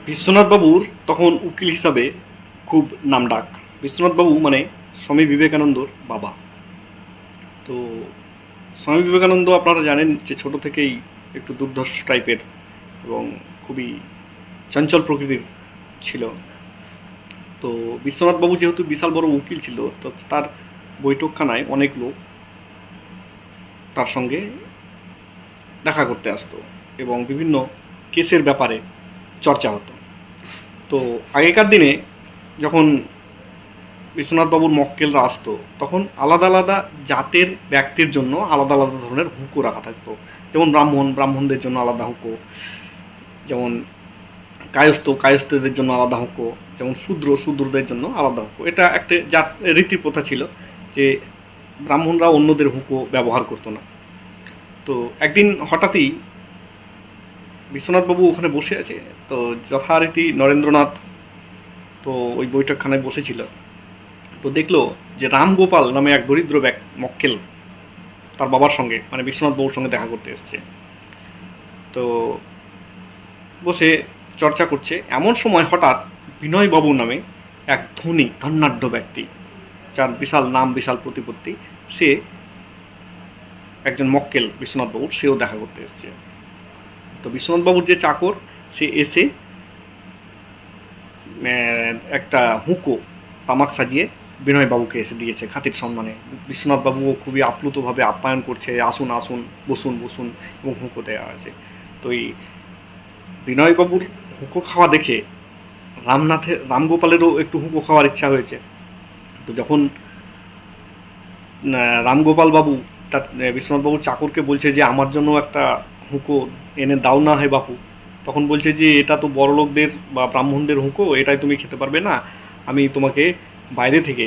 বিশ্বনাথ বাবুর তখন উকিল হিসাবে খুব নামডাক। বিশ্বনাথ বাবু মানে স্বামী বিবেকানন্দর বাবা। তো স্বামী বিবেকানন্দ আপনারা জানেন যে ছোট থেকেই একটু দুর্ধর্ষ টাইপের এবং খুবই চঞ্চল প্রকৃতির ছিল। তো বিশ্বনাথ বাবু যেহেতু বিশাল বড় উকিল ছিল, তো তার বৈঠকখানায় অনেক লোক তার সঙ্গে দেখা করতে আসতো এবং বিভিন্ন কেসের ব্যাপারে চর্চা হতো। তো আগেকার দিনে যখন বিশ্বনাথবাবুর মক্কেলরা আসতো, তখন আলাদা আলাদা জাতের ব্যক্তির জন্য আলাদা আলাদা ধরনের হুঁকো রাখা থাকতো। যেমন ব্রাহ্মণদের জন্য আলাদা হুঁকো, যেমন কায়স্থদের জন্য আলাদা হুঁকো, যেমন শূদ্রদের জন্য আলাদা হুঁকো। এটা একটা জাত রীতি প্রথা ছিল যে ব্রাহ্মণরা অন্যদের হুঁকো ব্যবহার করতো না। তো একদিন হঠাৎই বিশ্বনাথবাবু ওখানে বসে আছে, তো যথারীতি নরেন্দ্রনাথ তো ওই বৈঠকখানায় বসেছিল। তো দেখলো যে রামগোপাল নামে এক দরিদ্র মক্কেল তার বাবার সঙ্গে মানে বিশ্বনাথ বাবুর সঙ্গে দেখা করতে এসছে। তো বসে চর্চা করছে, এমন সময় হঠাৎ বিনয় বাবু নামে এক ধনী ধনাঢ্য ব্যক্তি, যার বিশাল নাম বিশাল প্রতিপত্তি, সে একজন মক্কেল বিশ্বনাথ বাবুর, সেও দেখা করতে এসছে। তো বিশ্বনাথ বাবুর যে চাকর, সে এসে একটা হুঁকো তামাক সাজিয়ে বিনয়বাবুকে এসে দিয়েছে খাতির সম্মানে। বিশ্বনাথবাবুও খুবই আপ্লুতভাবে আপ্যায়ন করছে, আসুন আসুন, বসুন বসুন, এবং হুঁকো দেওয়া আছে। তো এই বিনয়বাবুর হুঁকো খাওয়া দেখে রামগোপালেরও একটু হুঁকো খাওয়ার ইচ্ছা হয়েছে। তো যখন রামগোপাল বাবু তার বিশ্বনাথবাবুর চাকরকে বলছে যে আমার জন্য একটা হুঁকো এনে দাও না হে বাপু, তখন বলছে যে এটা তো বড়লোকদের বা ব্রাহ্মণদের হুঁকো, এটাই তুমি খেতে পারবে না, আমি তোমাকে বাইরে থেকে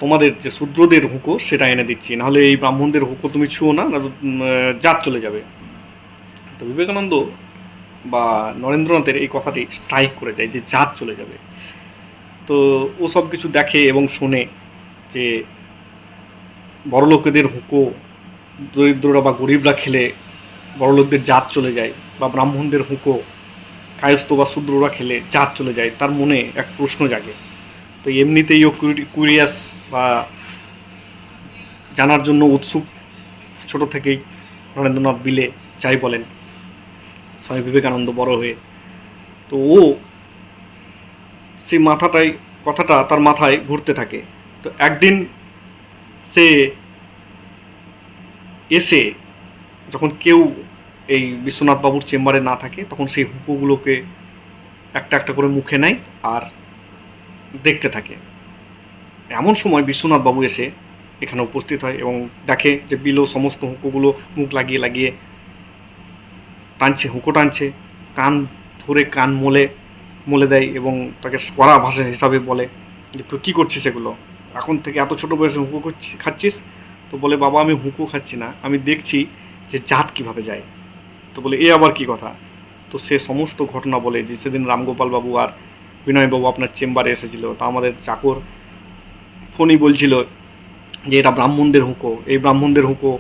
তোমাদের যে শূদ্রদের হুঁকো সেটা এনে দিচ্ছি, নাহলে এই ব্রাহ্মণদের হুঁকো তুমি ছুঁয়ো না, জাত চলে যাবে। তো বিবেকানন্দ বা নরেন্দ্রনাথের এই কথাটি স্ট্রাইক করে যায় যে জাত চলে যাবে। তো ও সব কিছু দেখে এবং শোনে যে বড়লোকেদের হুঁকো দরিদ্ররা বা গরিবরা খেলে বড়লোকদের জাত চলে যায়, বা ব্রাহ্মণদের হুঁকো কায়স্থ বা শূদ্ররা খেলে জাত চলে যায়। তার মনে এক প্রশ্ন জাগে। তো এমনিতেই ও কুরিয়াস বা জানার জন্য উৎসুক ছোট থেকেই। নরেন্দ্রনাথ বিলে যাই বলেন, স্বামী বিবেকানন্দ বড় হয়ে, তো ও সেই কথাটা তার মাথায় ঘুরতে থাকে। তো একদিন সে এসে, যখন কেউ এই বিশ্বনাথ বাবুর চেম্বারে না থাকে, তখন সেই হুঁকোগুলোকে একটা একটা করে মুখে নেয় আর দেখতে থাকে। এমন সময় বিশ্বনাথ বাবু এসে এখানে উপস্থিত হয় এবং দেখে যে বিলো সমস্ত হুঁকোগুলো মুখ লাগিয়ে লাগিয়ে হুঁকো টানছে, কান ধরে কান মলে মলে দেয় এবং তাকে কড়া ভাষা হিসাবে বলে যে তুই কী করছিস এগুলো, এখন থেকে এত ছোট বয়সে হুঁকো খাচ্ছিস। তো বলে বাবা আমি হুঁকো খাচ্ছি না, আমি দেখছি যে জাত কিভাবে যায়। তো বলে এ আবার কি কথা। তো সে সমস্ত ঘটনা বলে যে সেদিন রামগোপাল বাবু আর বিনয়বাবু আপনার চেম্বারে এসেছিল, তা আমাদের চাকর ফোনই বলছিল যে এটা ব্রাহ্মণদের হুঁকো, এই ব্রাহ্মণদের হুঁকো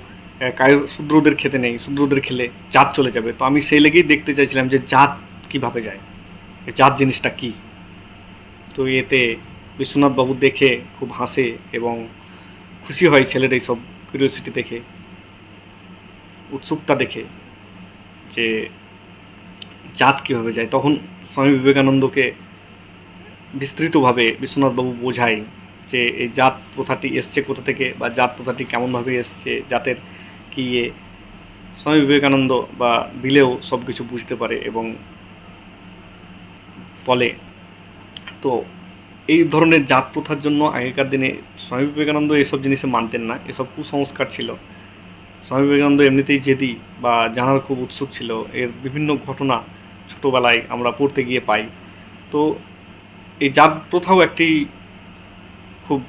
শূদ্রদের খেতে নেই, শূদ্রদের খেলে জাত চলে যাবে। তো আমি সেই লেগেই দেখতে চাইছিলাম যে জাত কিভাবে যায়, জাত জিনিসটা কি। তো এতে বিশ্বনাথ বাবু দেখে খুব হাসে এবং খুশি হয় ছেলের এইসব কিউরিওসিটি দেখে, উৎসুকতা দেখে যে জাত কিভাবে যায়। তখন স্বামী বিবেকানন্দকে বিস্তৃতভাবে বিশ্বনাথবাবু বোঝায় যে এই জাত প্রথাটি এসছে কোথা থেকে, বা জাত প্রথাটি কেমনভাবে এসছে, জাতের কি স্বামী বিবেকানন্দ বা বিলেও সব কিছু বুঝতে পারে এবং বলে। তো এই ধরনের জাত প্রথার জন্য আগেকার দিনে স্বামী বিবেকানন্দ এসব জিনিসে মানতেন না, এসব কুসংস্কার ছিল। স্বামী বিবেকানন্দ এমনিতেই জেদি বা জানার খুব উৎসুক ছিল, এর বিভিন্ন ঘটনা ছোটোবেলায় আমরা পড়তে গিয়ে পাই। তো এই জাত প্রথাও একটি খুব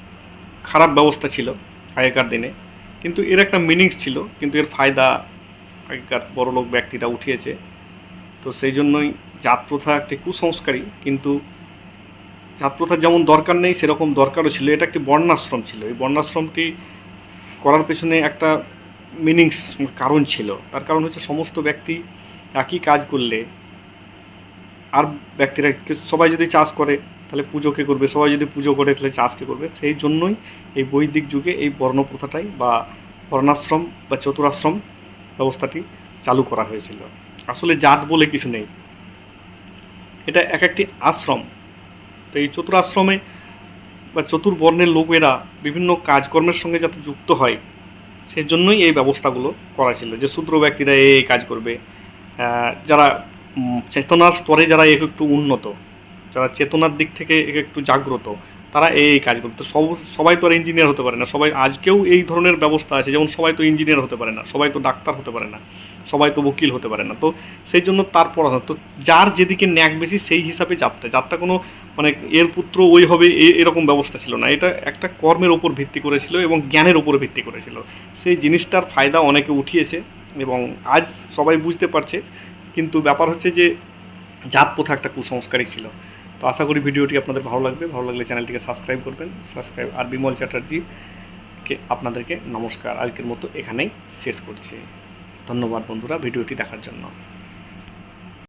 খারাপ ব্যবস্থা ছিল আগেকার দিনে, কিন্তু এর একটা মিনিংস ছিল, কিন্তু এর ফায়দা আগেকার বড়লোক ব্যক্তিরা উঠিয়েছে। তো সেই জন্যই জাত প্রথা একটি কুসংস্কারই, কিন্তু জাত প্রথার যেমন দরকার নেই সেরকম দরকারও ছিল। এটা একটি বর্ণাশ্রম ছিল, এই বর্ণাশ্রমটি করার পেছনে একটা মিনিংস কারণ ছিল। তার কারণ হচ্ছে সমস্ত ব্যক্তি একই কাজ করলে আর ব্যক্তিরা সবাই যদি চাষ করে তাহলে পুজো কে করবে, সবাই যদি পুজো করে তাহলে চাষ কে করবে। সেই জন্যই এই বৈদিক যুগে এই বর্ণপ্রথাটাই বা বর্ণাশ্রম বা চতুরাশ্রম ব্যবস্থাটি চালু করা হয়েছিল। আসলে জাত বলে কিছু নেই, এটা এক একটি আশ্রম। তো এই চতুরাশ্রমে বা চতুর্বর্ণের লোকেরা বিভিন্ন কাজকর্মের সঙ্গে যাতে যুক্ত হয় সেই জন্যই এই ব্যবস্থাগুলো করা ছিল, যে শূদ্র ব্যক্তিরা এই কাজ করবে, যারা চেতনার স্তরে যারা একটু উন্নত, যারা চেতনার দিক থেকে একটু জাগ্রত, তারা এই কাজ করবে। তো সবাই তো আর ইঞ্জিনিয়ার হতে পারে না, সবাই আজকেও এই ধরনের ব্যবস্থা আছে, যেমন সবাই তো ইঞ্জিনিয়ার হতে পারে না, সবাই তো ডাক্তার হতে পারে না, সবাই তো উকিল হতে পারে না। তো সেই জন্য তার পড়াশোনা তো যার যেদিকে ন্যাক বেশি সেই হিসাবে যাত্রা কোনো মানে এর পুত্র ওই হবে এরকম ব্যবস্থা ছিল না। এটা একটা কর্মের ওপর ভিত্তি করেছিল এবং জ্ঞানের ওপর ভিত্তি করেছিল। সেই জিনিসটার ফায়দা অনেকে উঠিয়েছে এবং আজ সবাই বুঝতে পারছে। কিন্তু ব্যাপার হচ্ছে যে জাত প্রথা একটা কুসংস্কারই ছিল। তো আশা করি ভিডিওটি আপনাদের ভালো লাগবে, ভালো লাগলে চ্যানেলটিকে সাবস্ক্রাইব করবেন। আর বিমল চ্যাটার্জিকে আপনাদেরকে নমস্কার, আজকের মতো এখানেই শেষ করছি। ধন্যবাদ বন্ধুরা ভিডিওটি দেখার জন্য।